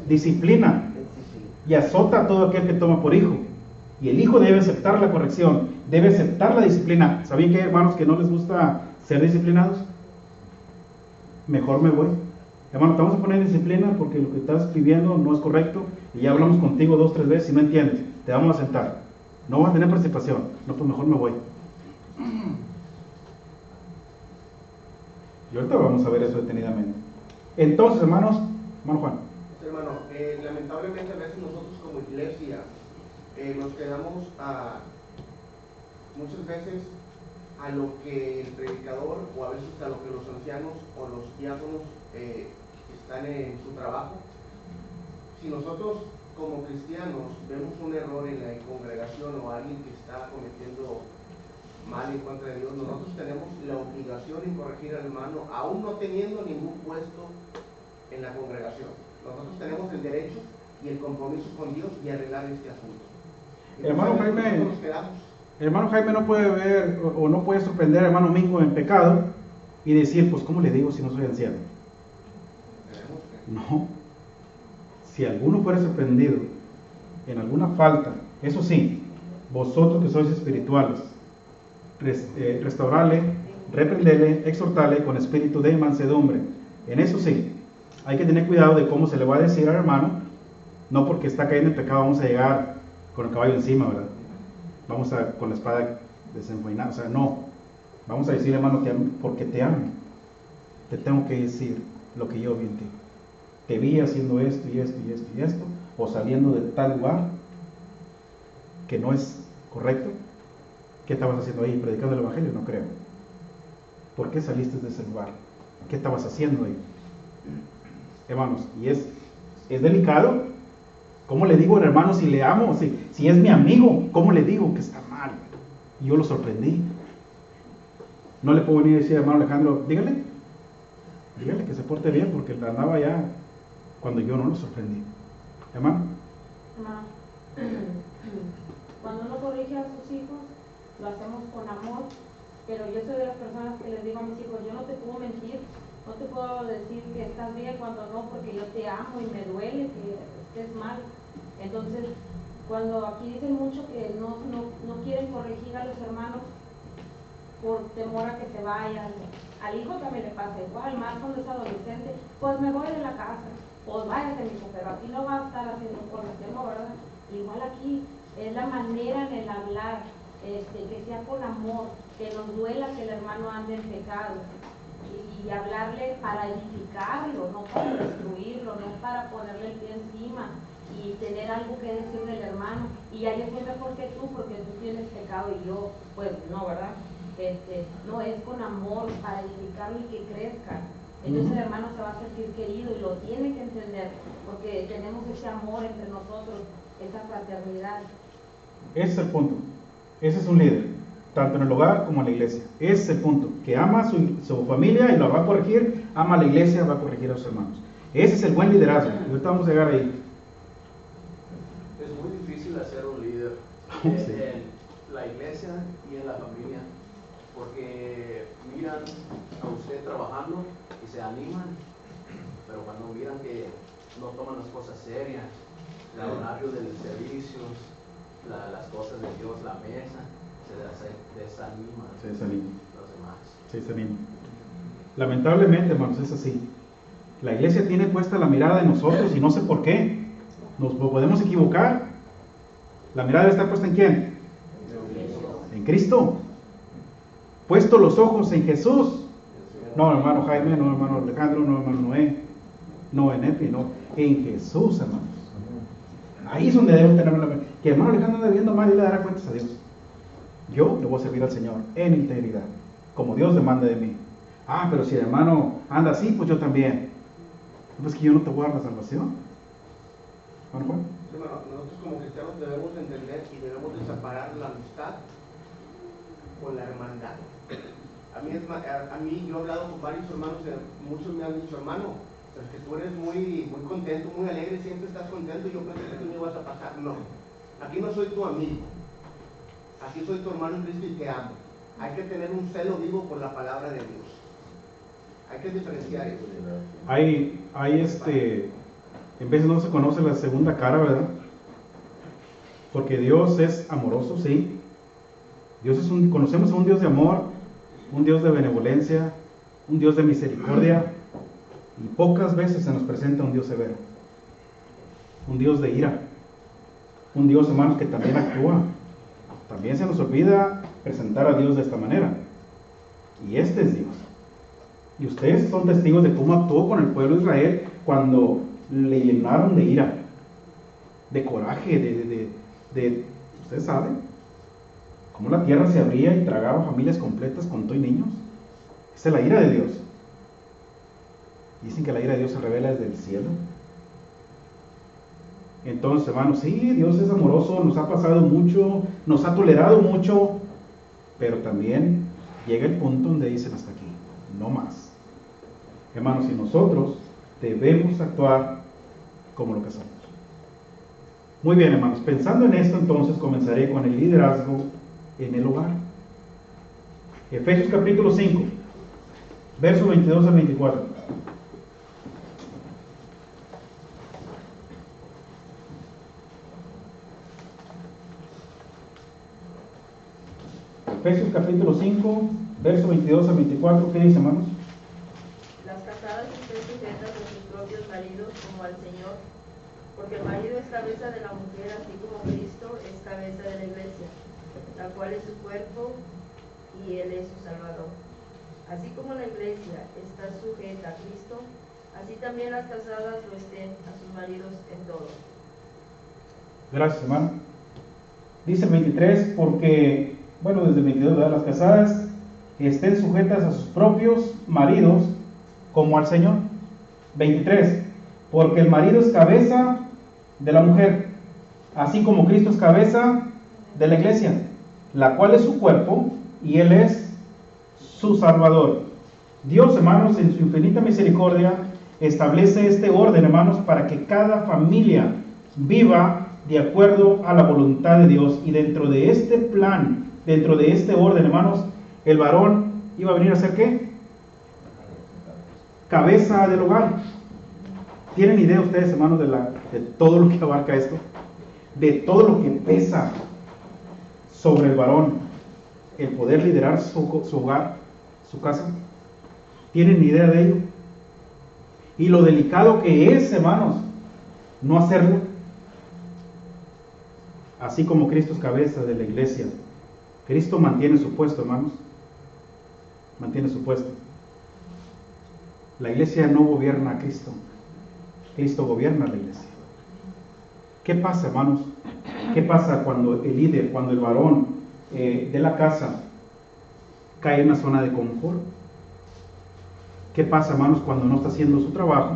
disciplina y azota a todo aquel que toma por hijo, y el hijo debe aceptar la corrección, debe aceptar la disciplina. ¿Sabían que hay hermanos que no les gusta ser disciplinados? Mejor me voy. Hermano, te vamos a poner disciplina porque lo que estás viviendo no es correcto y ya hablamos contigo 2 o 3 veces y no entiendes. Te vamos a sentar. No vas a tener participación. No, pues mejor me voy. Y ahorita vamos a ver eso detenidamente. Entonces, hermanos, hermano Juan. Hermano, lamentablemente a veces nosotros como iglesia nos quedamos muchas veces a lo que el predicador o a veces a lo que los ancianos o los diáconos están en su trabajo. Si nosotros como cristianos vemos un error en la congregación o alguien que está cometiendo mal en contra de Dios, nosotros tenemos la obligación de corregir al hermano aún no teniendo ningún puesto en la congregación. Nosotros tenemos el derecho y el compromiso con Dios de arreglar este asunto. Hermano Jaime, El hermano Jaime no puede ver o no puede sorprender al hermano Mingo en pecado y decir, pues ¿cómo le digo si no soy anciano? No. Si alguno fuera sorprendido en alguna falta, eso sí, vosotros que sois espirituales, restaurarle, reprenderle, exhortarle con espíritu de mansedumbre. En eso sí, hay que tener cuidado de cómo se le va a decir al hermano, no porque está cayendo en pecado vamos a llegar con el caballo encima, ¿verdad? Vamos a con la espada desenvainada, o sea, no. Vamos a decir, hermano, porque te amo, te tengo que decir lo que yo vi en ti. Te vi haciendo esto y esto y esto y esto, o saliendo de tal lugar que no es correcto. ¿Qué estabas haciendo ahí? ¿Predicando el evangelio? No creo. ¿Por qué saliste de ese lugar? ¿Qué estabas haciendo ahí? Hermanos, y es delicado. ¿Cómo le digo al hermano si le amo? Si es mi amigo, ¿cómo le digo que está mal? Y yo lo sorprendí. No le puedo venir a decir, hermano Alejandro, dígale que se porte bien, porque andaba ya cuando yo no lo sorprendí. Hermano. Cuando uno corrige a sus hijos, lo hacemos con amor, pero yo soy de las personas que les digo a mis hijos, yo no te puedo mentir, no te puedo decir que estás bien cuando no, porque yo te amo y me duele que estés mal. Entonces, cuando aquí dicen mucho que no quieren corregir a los hermanos por temor a que se vayan, al hijo también le pasa igual, más cuando es adolescente, pues me voy de la casa, pues váyase mi hijo, pero aquí no va a estar haciendo cosas que no, ¿verdad? Igual aquí es la manera en el hablar, que sea con amor, que nos duela que el hermano ande en pecado, y hablarle para edificarlo, no para destruirlo, no para ponerle el pie encima y tener algo que decir del hermano, y ya yo soy mejor que tú porque tú tienes pecado y yo, pues no, ¿verdad? No, es con amor para edificarlo y que crezca. Entonces el hermano se va a sentir querido y lo tiene que entender, porque tenemos ese amor entre nosotros, esa fraternidad. Ese es el punto. Ese es un líder, tanto en el hogar como en la iglesia. Ese es el punto, que ama a su familia y la va a corregir, ama a la iglesia, va a corregir a sus hermanos. Ese es el buen liderazgo. Y ahorita vamos a llegar ahí. Es muy difícil ser un líder en la iglesia y en la familia, porque miran a usted trabajando y se animan, pero cuando miran que no toman las cosas serias, el horario del servicio, las cosas de Dios, la mesa, se desaniman los demás. Se desanima. Lamentablemente, hermanos, es así. La iglesia tiene puesta la mirada en nosotros y no sé por qué. Nos podemos equivocar. La mirada está puesta en ¿quién? En Cristo. Puesto los ojos en Jesús. No, hermano Jaime, no, hermano Alejandro, no, hermano Noé, no en Epi, no, en Jesús, hermanos. Ahí es donde debemos tener la mirada. Que hermano Alejandro anda viendo mal y le dará cuentas a Dios. Yo le voy a servir al Señor en integridad, como Dios demanda de mí. Ah, pero si el hermano anda así, pues yo también. ¿No es que yo no te voy a dar la salvación? ¿Bueno, Juan? Sí, bueno, nosotros como cristianos debemos entender y debemos de separar la amistad con la hermandad. A mí yo he hablado con varios hermanos, muchos me han dicho, hermano, pero es que tú eres muy contento, muy alegre, siempre estás contento y yo pensé que tú me ibas a pasar. No, aquí no soy tu amigo, aquí soy tu hermano en Cristo y te amo. Hay que tener un celo vivo por la palabra de Dios. Hay que diferenciar eso. En veces no se conoce la segunda cara, ¿verdad? Porque Dios es amoroso, sí. Conocemos a un Dios de amor, un Dios de benevolencia, un Dios de misericordia, y pocas veces se nos presenta un Dios severo, un Dios de ira, un Dios, hermanos, que también actúa. También se nos olvida presentar a Dios de esta manera. Y este es Dios. Y ustedes son testigos de cómo actuó con el pueblo de Israel cuando le llenaron de ira, de coraje, ustedes saben, cómo la tierra se abría y tragaba familias completas con todo y niños. Esa es la ira de Dios. Dicen que la ira de Dios se revela desde el cielo. Entonces, hermanos, sí, Dios es amoroso, nos ha pasado mucho, nos ha tolerado mucho, pero también llega el punto donde dicen hasta aquí, no más. Hermanos, y nosotros debemos actuar como lo que somos. Muy bien, hermanos, pensando en esto, entonces comenzaré con el liderazgo en el hogar. Efesios capítulo 5, versos 22 al 24. Efesios capítulo 5, versos 22 al 24. ¿Qué dice, hermanos? Las casadas estén sujetas a sus propios maridos como al Señor, porque el marido es cabeza de la mujer, así como Cristo es cabeza de la iglesia, la cual es su cuerpo y Él es su Salvador. Así como la iglesia está sujeta a Cristo, así también las casadas lo estén a sus maridos en todo. Gracias, hermano. Dice el 23, porque, bueno, desde el 22, ¿verdad? Las casadas estén sujetas a sus propios maridos como al Señor. 23, porque el marido es cabeza de la mujer, así como Cristo es cabeza de la iglesia, la cual es su cuerpo y Él es su Salvador. Dios, hermanos, en su infinita misericordia, establece este orden, hermanos, para que cada familia viva de acuerdo a la voluntad de Dios. Y dentro de este plan, dentro de este orden, hermanos, el varón iba a venir a ser ¿qué? Cabeza del hogar. ¿Tienen idea ustedes, hermanos, de todo lo que abarca esto? De todo lo que pesa sobre el varón el poder liderar su hogar, su casa. ¿Tienen idea de ello? Y lo delicado que es, hermanos, no hacerlo. Así como Cristo es cabeza de la iglesia, Cristo mantiene su puesto, hermanos. Mantiene su puesto. La iglesia no gobierna a Cristo. Cristo gobierna a la iglesia. ¿Qué pasa, hermanos? ¿Qué pasa cuando el líder, cuando el varón de la casa cae en una zona de confort? ¿Qué pasa, hermanos, cuando no está haciendo su trabajo?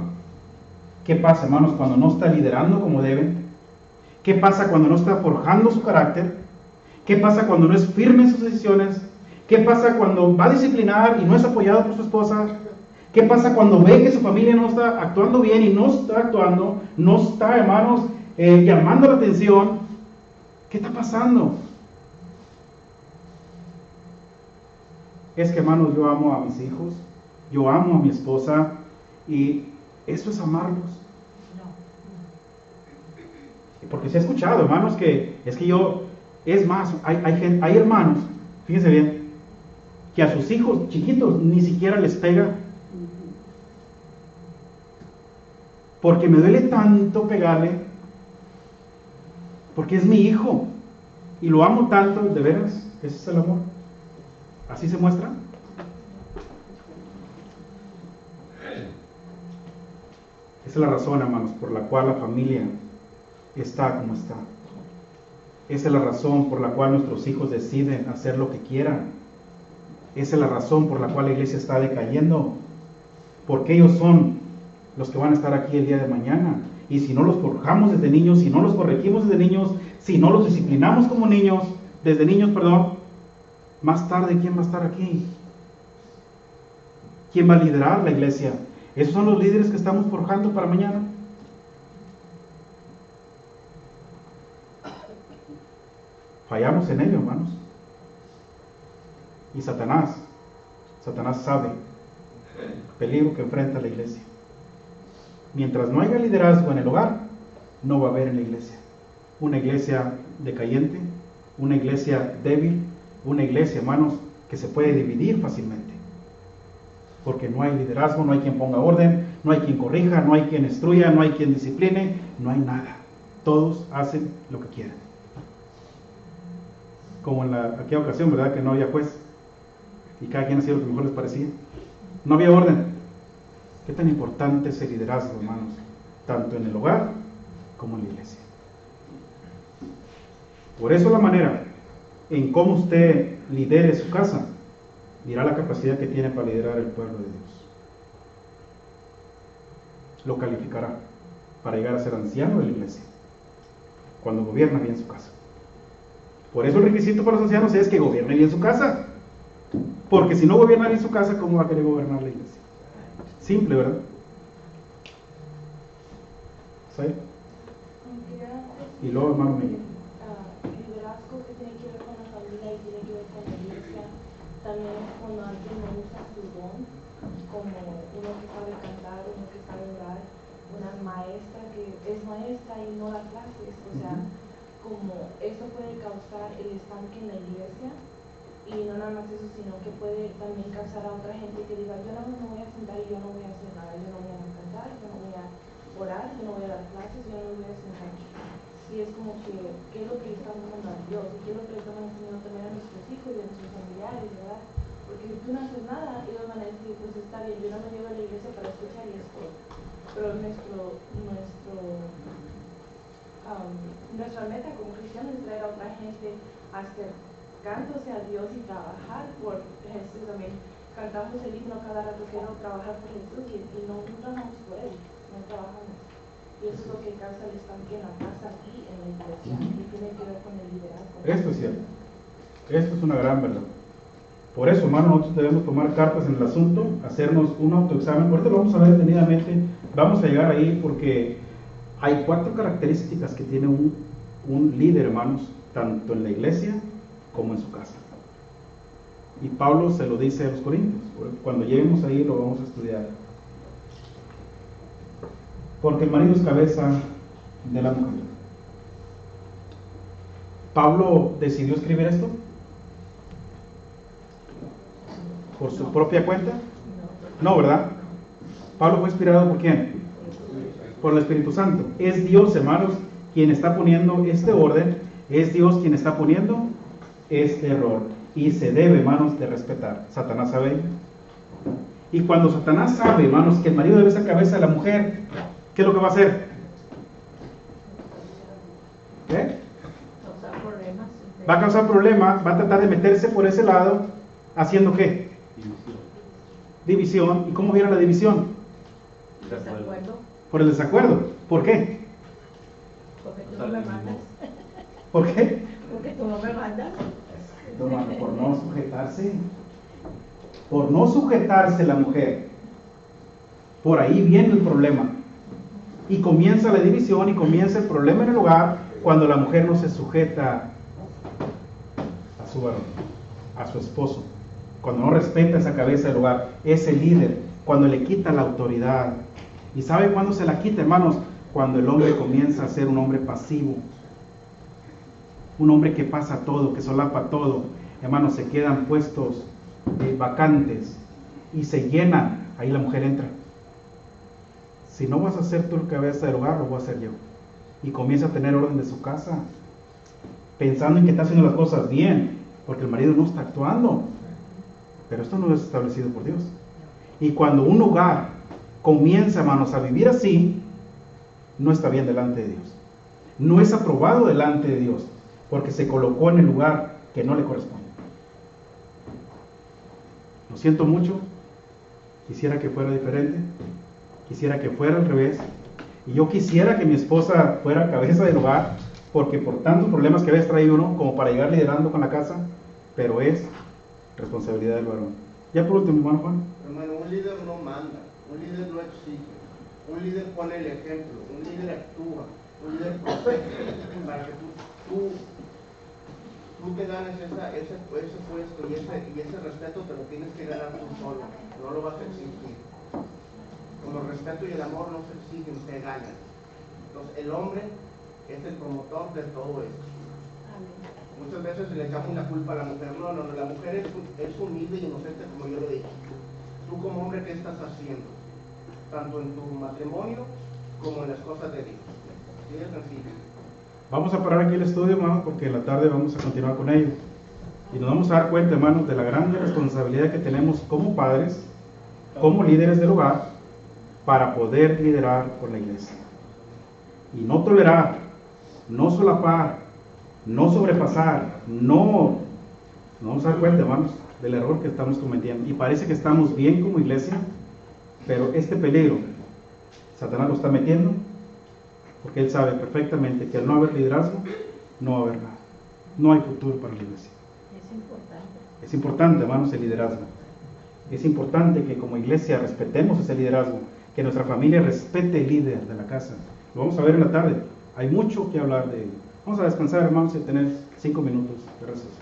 ¿Qué pasa, hermanos, cuando no está liderando como deben? ¿Qué pasa cuando no está forjando su carácter? ¿Qué pasa cuando no es firme en sus decisiones? ¿Qué pasa cuando va a disciplinar y no es apoyado por su esposa? ¿Qué pasa cuando ve que su familia no está actuando bien y no está actuando, no está, hermanos, llamando la atención? ¿Qué está pasando? Es que, hermanos, yo amo a mis hijos, yo amo a mi esposa, y eso es amarlos. Porque se ha escuchado, hermanos, que es que yo, es más, hay hermanos, fíjense bien, que a sus hijos chiquitos ni siquiera les pega. Porque me duele tanto pegarle, porque es mi hijo y lo amo tanto, de veras, ese es el amor. ¿Así se muestra? Esa es la razón, hermanos, por la cual la familia está como está. Esa es la razón por la cual nuestros hijos deciden hacer lo que quieran. Esa es la razón por la cual la iglesia está decayendo, porque ellos son los que van a estar aquí el día de mañana. Y si no los forjamos desde niños, si no los corregimos desde niños, si no los disciplinamos como niños, desde niños, perdón, más tarde, ¿quién va a estar aquí? ¿Quién va a liderar la iglesia? Esos son los líderes que estamos forjando para mañana. Fallamos en ello, hermanos. Y Satanás sabe el peligro que enfrenta la iglesia. Mientras no haya liderazgo en el hogar, no va a haber en la iglesia una iglesia decayente, una iglesia débil, una iglesia, hermanos, que se puede dividir fácilmente. Porque no hay liderazgo, no hay quien ponga orden, no hay quien corrija, no hay quien instruya, no hay quien discipline, no hay nada. Todos hacen lo que quieren. Como en aquella ocasión, ¿verdad? Que no había juez y cada quien hacía lo que mejor les parecía. No había orden. ¿Qué tan importante es el liderazgo, hermanos? Tanto en el hogar como en la iglesia. Por eso la manera en cómo usted lidere su casa dirá la capacidad que tiene para liderar el pueblo de Dios. Lo calificará para llegar a ser anciano de la iglesia cuando gobierna bien su casa. Por eso el requisito para los ancianos es que gobierne bien su casa. Porque si no gobierna bien su casa, ¿cómo va a querer gobernar la iglesia? Simple, ¿verdad? ¿Sí? Y luego, hermano mío. En liderazgo que tiene que ver con la familia y tiene que ver con la iglesia, también es cuando alguien no usa su don, como uno que sabe cantar, uno que sabe orar, una maestra que es maestra y no da clases, o sea, como eso puede causar el estanque en la iglesia. Y no nada más eso, sino que puede también causar a otra gente que diga, yo no me voy a sentar y yo no voy a hacer nada, yo no voy a cantar, yo no voy a orar, yo no voy a dar clases, yo no me voy a sentar. Y es como que, ¿qué es lo que le estamos dando a Dios? ¿Y qué es lo que le estamos enseñando también a nuestros hijos y a nuestros familiares, verdad? Porque si tú no haces nada, ellos van a decir, pues está bien, yo no me llevo a la iglesia para escuchar y esto. Pero nuestra meta como cristianos es traer a otra gente a hacer cantos a Dios y trabajar por Jesús. También cantamos el himno cada rato que no trabajar por Jesús y no trabajamos por Él, no trabajamos. Y eso es lo que causa el estanque en la casa aquí en la iglesia y tiene que ver con el liderazgo. Esto es cierto. Esto es una gran verdad. Por eso, hermano, nosotros debemos tomar cartas en el asunto, hacernos un autoexamen. Ahorita lo vamos a ver detenidamente. Vamos a llegar ahí porque hay 4 características que tiene un líder, hermanos, tanto en la iglesia como en su casa. Y Pablo se lo dice a los corintios. Cuando lleguemos ahí lo vamos a estudiar. Porque el marido es cabeza de la mujer. ¿Pablo decidió escribir esto? ¿Por su propia cuenta? No, ¿verdad? Pablo fue inspirado ¿por quién? Por el Espíritu Santo. Es Dios, hermanos, quien está poniendo este orden. Es Dios quien está poniendo este error. Y se debe, hermanos, de respetar. Satanás sabe. Y cuando Satanás sabe, hermanos, que el marido debe ser cabeza de la mujer, ¿qué es lo que va a hacer? ¿Qué? Va a causar problemas, va a tratar de meterse por ese lado, ¿haciendo qué? División. ¿Y cómo viene la división? Desacuerdo. Por el desacuerdo. ¿Por qué? Porque tú no me mandas. ¿Por qué? Porque tú no me mandas. No, hermano, por no sujetarse. Por no sujetarse la mujer. Por ahí viene el problema. Y comienza la división y comienza el problema en el hogar cuando la mujer no se sujeta a su varón, a su esposo. Cuando no respeta esa cabeza del hogar, ese líder, cuando le quita la autoridad. ¿Y sabe cuándo se la quita, hermanos? Cuando el hombre comienza a ser un hombre pasivo. Un hombre que pasa todo, que solapa todo. Hermanos, se quedan puestos vacantes y se llenan. Ahí la mujer entra. Si no vas a ser tú el cabeza del hogar, lo voy a hacer yo. Y comienza a tener orden de su casa, pensando en que está haciendo las cosas bien, porque el marido no está actuando. Pero esto no es establecido por Dios. Y cuando un hogar comienza, hermanos, a vivir así, no está bien delante de Dios. No es aprobado delante de Dios, porque se colocó en el lugar que no le corresponde. Lo siento mucho. Quisiera que fuera diferente. Quisiera que fuera al revés. Y yo quisiera que mi esposa fuera cabeza del hogar, porque por tantos problemas que a veces trae uno, como para llegar liderando con la casa, pero es responsabilidad del varón. Ya por último, hermano Juan. Hermano, un líder no manda, un líder no exige, un líder pone el ejemplo, un líder actúa, un líder protege, para que tú te ganes ese puesto y ese respeto te lo tienes que ganar tú solo, no lo vas a exigir. Como el respeto y el amor no se exigen, se ganan. Entonces el hombre es el promotor de todo esto. Muchas veces le echamos la culpa a la mujer. No, la mujer es humilde y inocente, como yo lo dije. Tú como hombre, ¿qué estás haciendo? Tanto en tu matrimonio como en las cosas de Dios. Así de sencillo. Vamos a parar aquí el estudio, hermanos, porque en la tarde vamos a continuar con ello. Y nos vamos a dar cuenta, hermanos, de la gran responsabilidad que tenemos como padres, como líderes del hogar, para poder liderar por la iglesia. Y no tolerar, no solapar, no sobrepasar, no. Nos vamos a dar cuenta, hermanos, del error que estamos cometiendo. Y parece que estamos bien como iglesia, pero este peligro, Satanás lo está metiendo, porque él sabe perfectamente que al no haber liderazgo, no va a haber nada. No hay futuro para la iglesia. Es importante. Es importante, hermanos, el liderazgo. Es importante que como iglesia respetemos ese liderazgo, que nuestra familia respete el líder de la casa. Lo vamos a ver en la tarde. Hay mucho que hablar de ello. Vamos a descansar, hermanos, y tener 5 minutos de receso.